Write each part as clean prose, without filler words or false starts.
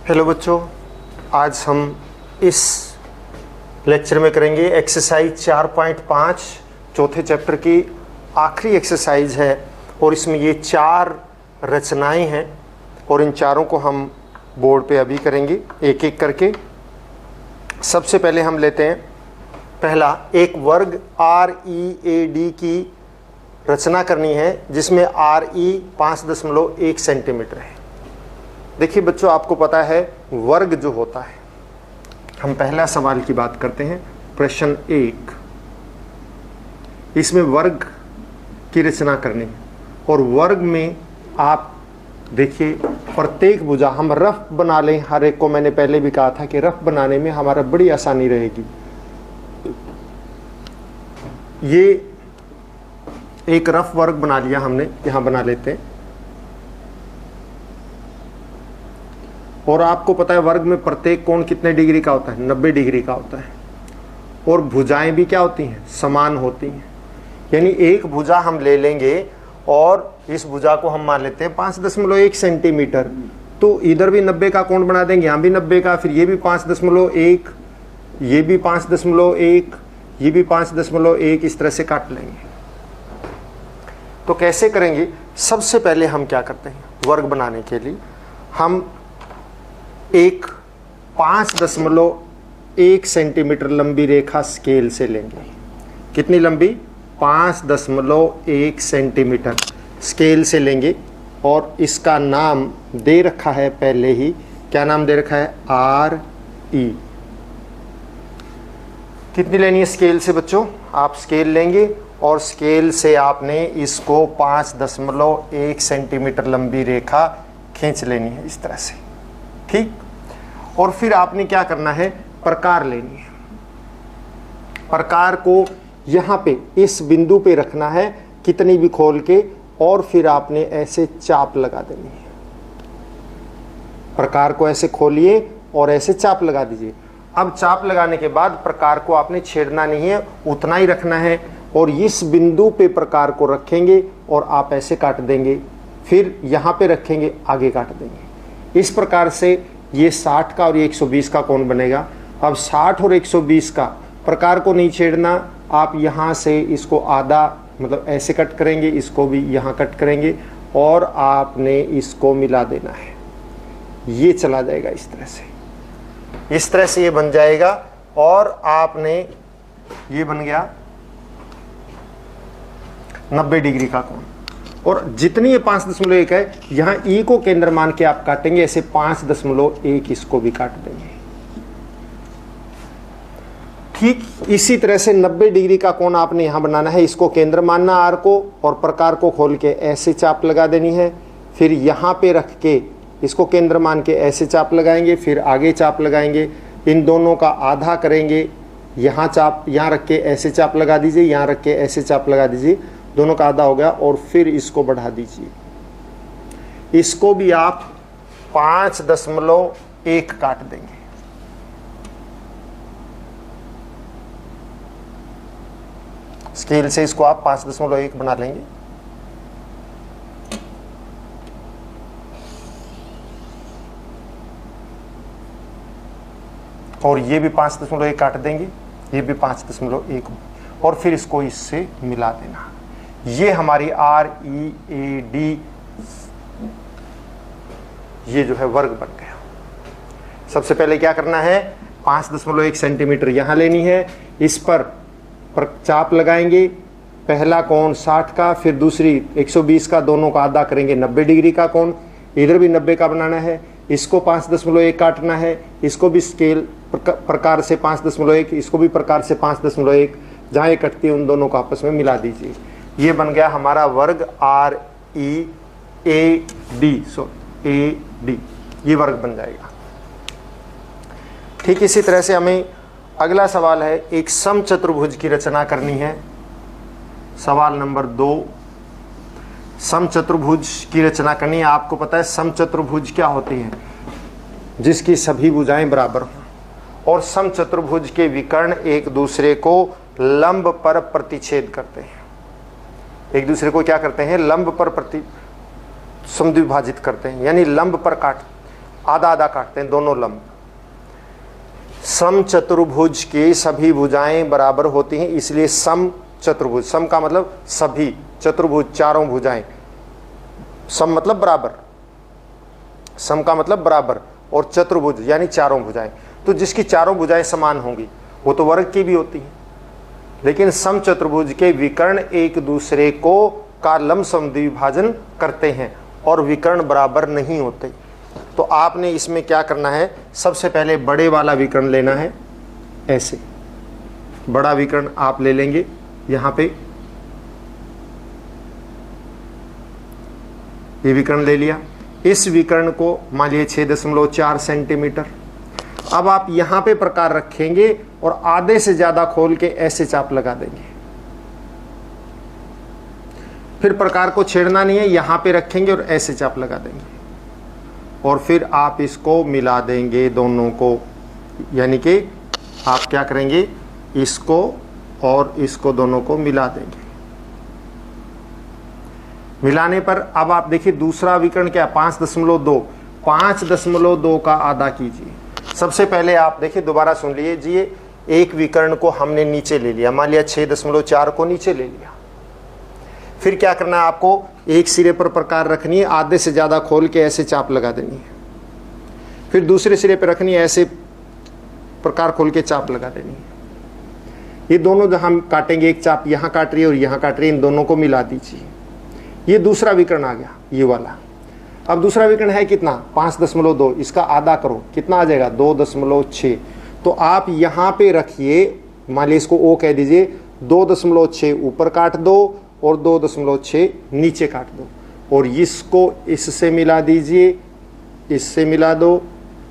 Hello बच्चों, आज हम इस लेक्चर में करेंगे एक्सरसाइज 4.5 चौथे चैप्टर की आखिरी एक्सरसाइज है और इसमें ये 4 रचनाएं हैं और इन चारों को हम बोर्ड पे अभी करेंगे एक एक करके। सबसे पहले हम लेते हैं पहला, एक वर्ग READ की रचना करनी है जिसमें RE 5.1 सेंटीमीटर है। देखिए बच्चों, आपको पता है वर्ग जो होता है, हम पहला सवाल की बात करते हैं। प्रश्न 1, इसमें वर्ग की रचना करनी है और वर्ग में आप देखिए प्रत्येक भुजा हम रफ बना लें। हर एक को मैंने पहले भी कहा था कि रफ बनाने में हमारा बड़ी आसानी रहेगी। ये एक रफ वर्ग बना लिया हमने, यहां बना लेते हैं। और आपको पता है वर्ग में प्रत्येक कोण कितने डिग्री का होता है? 90 डिग्री का होता है। और भुजाएं भी क्या होती हैं? समान होती हैं। यानी एक भुजा हम ले लेंगे और इस भुजा को हम मान लेते हैं 5.1 सेंटीमीटर, तो इधर भी 90 का कोण बना देंगे, यहाँ भी 90 का, फिर ये भी 5.1, ये भी 5.1, ये भी 5.1, इस तरह से काट लेंगे। तो कैसे करेंगे? सबसे पहले हम क्या करते हैं, वर्ग बनाने के लिए हम एक 5.1 सेंटीमीटर लंबी रेखा स्केल से लेंगे। कितनी लंबी? 5.1 सेंटीमीटर स्केल से लेंगे और इसका नाम दे रखा है पहले ही। क्या नाम दे रखा है? RE। कितनी लेनी है स्केल से बच्चों? आप स्केल लेंगे और स्केल से आपने इसको 5.1 सेंटीमीटर लंबी रेखा खींच लेनी है इस तरह से, ठीक। और फिर आपने क्या करना है? प्रकार लेनी है। प्रकार को यहाँ पे इस बिंदु पे रखना है, कितनी भी खोल के, और फिर आपने ऐसे चाप लगा देनी है। प्रकार को ऐसे खोलिए और ऐसे चाप लगा दीजिए। अब चाप लगाने के बाद प्रकार को आपने छेड़ना नहीं है, उतना ही रखना है और इस बिंदु पे प्रकार को रखेंगे और आप ऐसे काट देंगे। फिर यहाँ पे रखेंगे, आगे काट देंगे। इस प्रकार से ये 60 का और ये 120 का कोण बनेगा। अब 60 और 120 का प्रकार को नहीं छेड़ना, आप यहाँ से इसको आधा मतलब ऐसे कट करेंगे, इसको भी यहाँ कट करेंगे और आपने इसको मिला देना है। ये चला जाएगा इस तरह से, इस तरह से ये बन जाएगा और आपने ये बन गया 90 डिग्री का कोण। और जितनी ये 5.1 है, यहाँ E को केंद्र मान के आप काटेंगे, ऐसे 5.1 इसको भी काट देंगे। ठीक इसी तरह से 90 डिग्री का कोण आपने यहाँ बनाना है, इसको केंद्र मानना R को और प्रकार को खोल के ऐसे चाप लगा देनी है। फिर यहाँ पे रख के इसको केंद्र मान के ऐसे चाप लगाएंगे, फिर आगे चाप लगाएंगे, इन दोनों का आधा करेंगे। यहाँ चाप यहाँ रख के ऐसे चाप लगा दीजिए, यहाँ रख के ऐसे चाप लगा दीजिए, दोनों का आधा हो गया। और फिर इसको बढ़ा दीजिए, इसको भी आप 5.1 काट देंगे। स्केल से इसको आप 5.1 बना लेंगे। और ये भी 5.1 काट देंगे, ये भी 5.1 और फिर इसको इससे मिला देना। ये हमारी READ ये जो है वर्ग बन गया। सबसे पहले क्या करना है? 5.1 सेंटीमीटर यहाँ लेनी है, इस पर चाप लगाएंगे। पहला कोण 60 का, फिर दूसरी 120 का, दोनों का आधा करेंगे 90 डिग्री का कोण। इधर भी 90 का बनाना है, इसको 5.1 काटना है, इसको भी स्केल प्रकार से 5.1, इसको भी प्रकार से 5.1, जहाँ ये कटती है उन दोनों को आपस में मिला दीजिए। ये बन गया हमारा वर्ग READ। ये वर्ग बन जाएगा। ठीक इसी तरह से हमें अगला सवाल है, एक समचतुर्भुज की रचना करनी है। सवाल नंबर 2, समचतुर्भुज की रचना करनी है। आपको पता है समचतुर्भुज क्या होती है? जिसकी सभी भुजाएं बराबर हों और समचतुर्भुज के विकर्ण एक दूसरे को लंब पर प्रतिच्छेद करते हैं। एक दूसरे को क्या करते हैं? लंब पर समद्विभाजित करते हैं, यानी लंब पर आधा आधा काटते हैं दोनों लंब। सम चतुर्भुज की सभी भुजाएं बराबर होती हैं, इसलिए सम चतुर्भुज, सम का मतलब सभी, चतुर्भुज चारों भुजाएं, सम मतलब बराबर, सम का मतलब बराबर, और चतुर्भुज यानी चारों भुजाएं। तो जिसकी चारों भुजाएं समान होंगी वो तो वर्ग की भी होती हैं, लेकिन सम चतुर्भुज के विकर्ण एक दूसरे को का लंब समद्विभाजन करते हैं और विकर्ण बराबर नहीं होते। तो आपने इसमें क्या करना है, सबसे पहले बड़े वाला विकर्ण लेना है, ऐसे बड़ा विकर्ण आप ले लेंगे यहां पे, ये विकर्ण ले लिया। इस विकर्ण को मान लीजिए 6.4 सेंटीमीटर। अब आप यहां पे प्रकार रखेंगे और आधे से ज्यादा खोल के ऐसे चाप लगा देंगे। फिर प्रकार को छेड़ना नहीं है, यहां पे रखेंगे और ऐसे चाप लगा देंगे, और फिर आप इसको मिला देंगे दोनों को, यानी कि आप क्या करेंगे, इसको और इसको दोनों को मिला देंगे। मिलाने पर अब आप देखिए दूसरा विकर्ण क्या, 5.2, 5.2 का आधा कीजिए। सबसे पहले आप देखिए, दोबारा सुन लीजिए, एक विकर्ण को हमने नीचे ले लिया, मान लिया 6.4 को नीचे ले लिया। फिर क्या करना है, आपको एक सिरे पर प्रकार रखनी है, आधे से ज्यादा खोल के ऐसे चाप लगा देनी है। फिर दूसरे सिरे पर रखनी है, ऐसे प्रकार खोल के चाप लगा देनी है। ये दोनों जहां हम काटेंगे, एक चाप यहां काट रही है और यहां काट रही है, इन दोनों को मिला दीजिए। ये दूसरा विकर्ण आ गया, ये वाला। अब दूसरा विकर्ण है कितना, 5.2, इसका आधा करो, कितना आ जाएगा, 2.6। तो आप यहां पे रखिए, मान लीजिए इसको ओ कह दीजिए, 2.6 ऊपर काट दो और 2.6 नीचे काट दो, और इसको इससे मिला दीजिए, इससे मिला दो,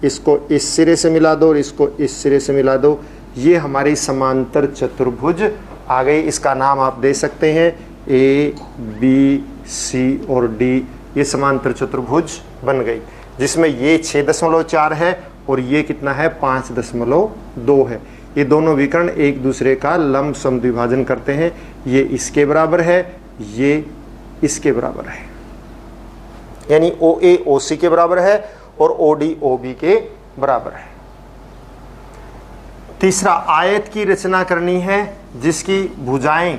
इसको इस सिरे से मिला दो और इसको इस सिरे से मिला दो। ये हमारी समांतर चतुर्भुज आ गई। इसका नाम आप दे सकते हैं ए, बी, सी और डी। ये समांतर चतुर्भुज बन गई, जिसमें ये 6.4 है और ये कितना है, 5.2 है। ये दोनों विकर्ण एक दूसरे का लंब समद्विभाजन करते हैं। ये इसके बराबर है, ये इसके बराबर है, यानी ओ ए ओ सी के बराबर है और ओ डी ओ बी के बराबर है। तीसरा, आयत की रचना करनी है जिसकी भुजाएं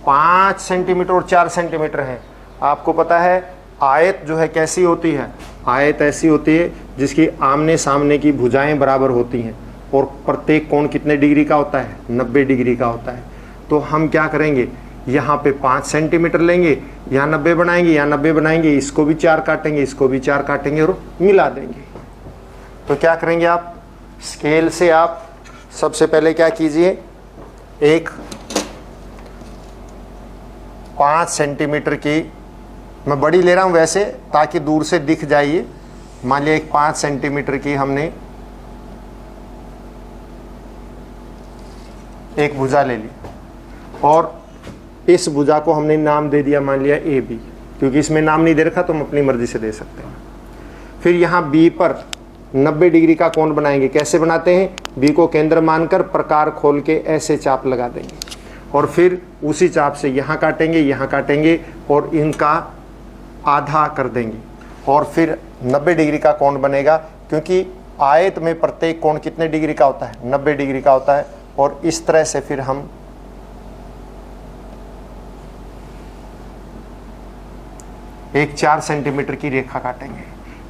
5 सेंटीमीटर और 4 सेंटीमीटर हैं। आपको पता है आयत जो है कैसी होती है, आयत ऐसी होती है जिसकी आमने सामने की भुजाएं बराबर होती हैं और प्रत्येक कोण कितने डिग्री का होता है, 90 डिग्री का होता है। तो हम क्या करेंगे, यहाँ पे 5 सेंटीमीटर लेंगे, यहाँ 90 बनाएंगे, यहाँ 90 बनाएंगे, इसको भी 4 काटेंगे, इसको भी 4 काटेंगे और मिला देंगे। तो क्या करेंगे आप, स्केल से आप सबसे पहले क्या कीजिए, एक 5 सेंटीमीटर की, मैं बड़ी ले रहा हूँ वैसे ताकि दूर से दिख जाइए। मान लिया एक 5 सेंटीमीटर की हमने एक भुजा ले ली और इस भुजा को हमने नाम दे दिया, मान लिया ए बी, क्योंकि इसमें नाम नहीं दे रखा तो हम अपनी मर्जी से दे सकते हैं। फिर यहाँ बी पर 90 डिग्री का कोण बनाएंगे। कैसे बनाते हैं, बी को केंद्र मानकर प्रकार खोल के ऐसे चाप लगा देंगे और फिर उसी चाप से यहाँ काटेंगे, यहाँ काटेंगे और इनका आधा कर देंगे और फिर 90 डिग्री का कोण बनेगा, क्योंकि आयत में प्रत्येक कोण कितने डिग्री का होता है, 90 डिग्री का होता है। और इस तरह से फिर हम एक 4 सेंटीमीटर की रेखा काटेंगे।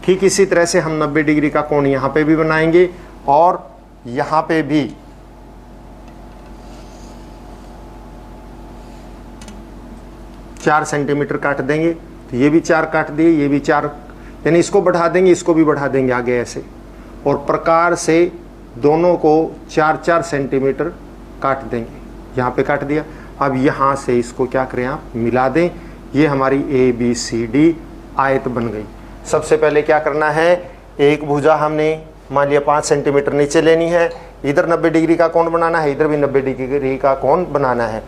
ठीक इसी तरह से हम 90 डिग्री का कोण यहाँ पे भी बनाएंगे और यहाँ पे भी चार सेंटीमीटर काट देंगे। तो ये भी 4 काट दिए, ये भी 4, यानी इसको बढ़ा देंगे, इसको भी बढ़ा देंगे आगे ऐसे, और प्रकार से दोनों को 4-4 सेंटीमीटर काट देंगे। यहाँ पे काट दिया। अब यहाँ से इसको क्या करें, आप मिला दें। ये हमारी ए बी सी डी आयत बन गई। सबसे पहले क्या करना है, एक भुजा हमने मान लिया 5 सेंटीमीटर नीचे लेनी है, इधर 90 डिग्री का कोण बनाना है, इधर भी 90 डिग्री का कोण बनाना है।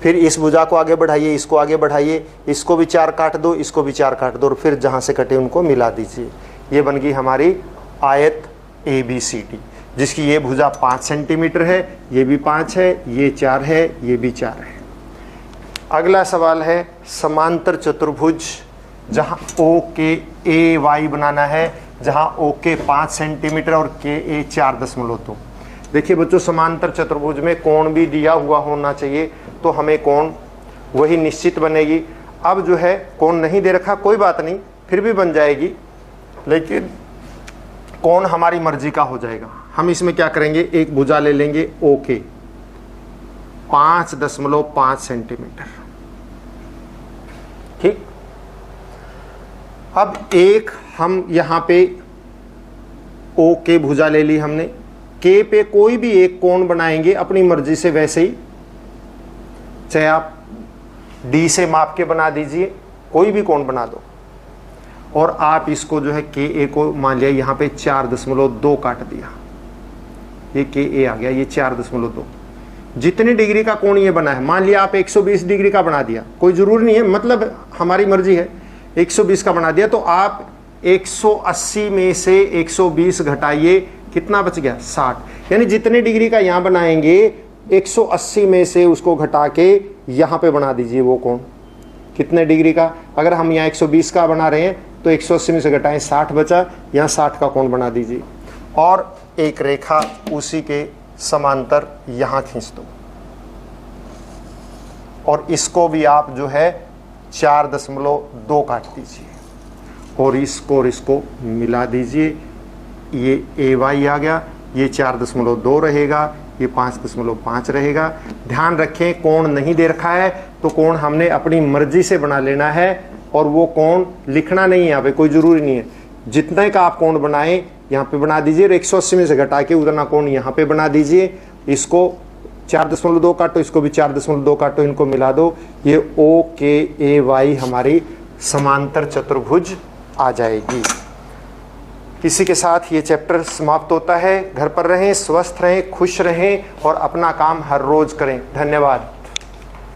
फिर इस भुजा को आगे बढ़ाइए, इसको आगे बढ़ाइए, इसको भी 4 काट दो, इसको भी 4 काट दो और फिर जहाँ से कटे उनको मिला दीजिए। ये बन गई हमारी आयत ए बी सी डी, जिसकी ये भुजा 5 सेंटीमीटर है, ये भी 5 है, ये 4 है, ये भी 4 है। अगला सवाल है समांतर चतुर्भुज जहां ओ के ए वाई बनाना है, जहां ओ के 5 सेंटीमीटर और के ए 4.2। देखिए बच्चों, समांतर चतुर्भुज में कोण भी दिया हुआ होना चाहिए, तो हमें कोण वही निश्चित बनेगी। अब जो है कोण नहीं दे रखा, कोई बात नहीं, फिर भी बन जाएगी, लेकिन कोण हमारी मर्जी का हो जाएगा। हम इसमें क्या करेंगे, एक भुजा ले लेंगे ओ के 5.5 सेंटीमीटर, ठीक। अब एक हम यहां पे ओ के भुजा ले ली हमने, के पे कोई भी एक कोण बनाएंगे अपनी मर्जी से, वैसे ही चाहे आप डी से माप के बना दीजिए, कोई भी कोण बना दो, और आप इसको जो है के ए को मान लिया यहाँ पे 4.2 काट दिया, ये के ए आ गया, ये 4.2। जितने डिग्री का कोण ये बना है, मान लिया आप 120 डिग्री का बना दिया, कोई जरूरी नहीं है, मतलब हमारी मर्जी है, 120 का बना दिया, तो आप 180 में से 120 घटाइए, कितना बच गया 60। यानी जितने डिग्री का यहाँ बनाएंगे 180 में से उसको घटा के यहाँ पे बना दीजिए वो कोण, कितने डिग्री का। अगर हम यहाँ 120 का बना रहे हैं तो 180 में से घटाएं 60 बचा, यहाँ 60 का कोण बना दीजिए, और एक रेखा उसी के समांतर यहाँ खींच दो, और इसको भी आप जो है 4.2 काट दीजिए, और इसको मिला दीजिए, ये ए वाई आ गया, ये 4.2 रहेगा, ये 5.5 रहेगा। ध्यान रखें, कोण नहीं दे रखा है तो कोण हमने अपनी मर्जी से बना लेना है, और वो कोण लिखना नहीं है यहाँ पे, कोई जरूरी नहीं है, जितने का आप कोण बनाएं यहाँ पे बना दीजिए, और 180 में से घटा के उतना कोण यहाँ पे बना दीजिए। इसको 4.2 काटो, इसको भी 4.2 काटो, इनको मिला दो, ये ओ के ए वाई हमारी समांतर चतुर्भुज आ जाएगी। इसी के साथ ये चैप्टर समाप्त होता है। घर पर रहें, स्वस्थ रहें, खुश रहें और अपना काम हर रोज करें। धन्यवाद।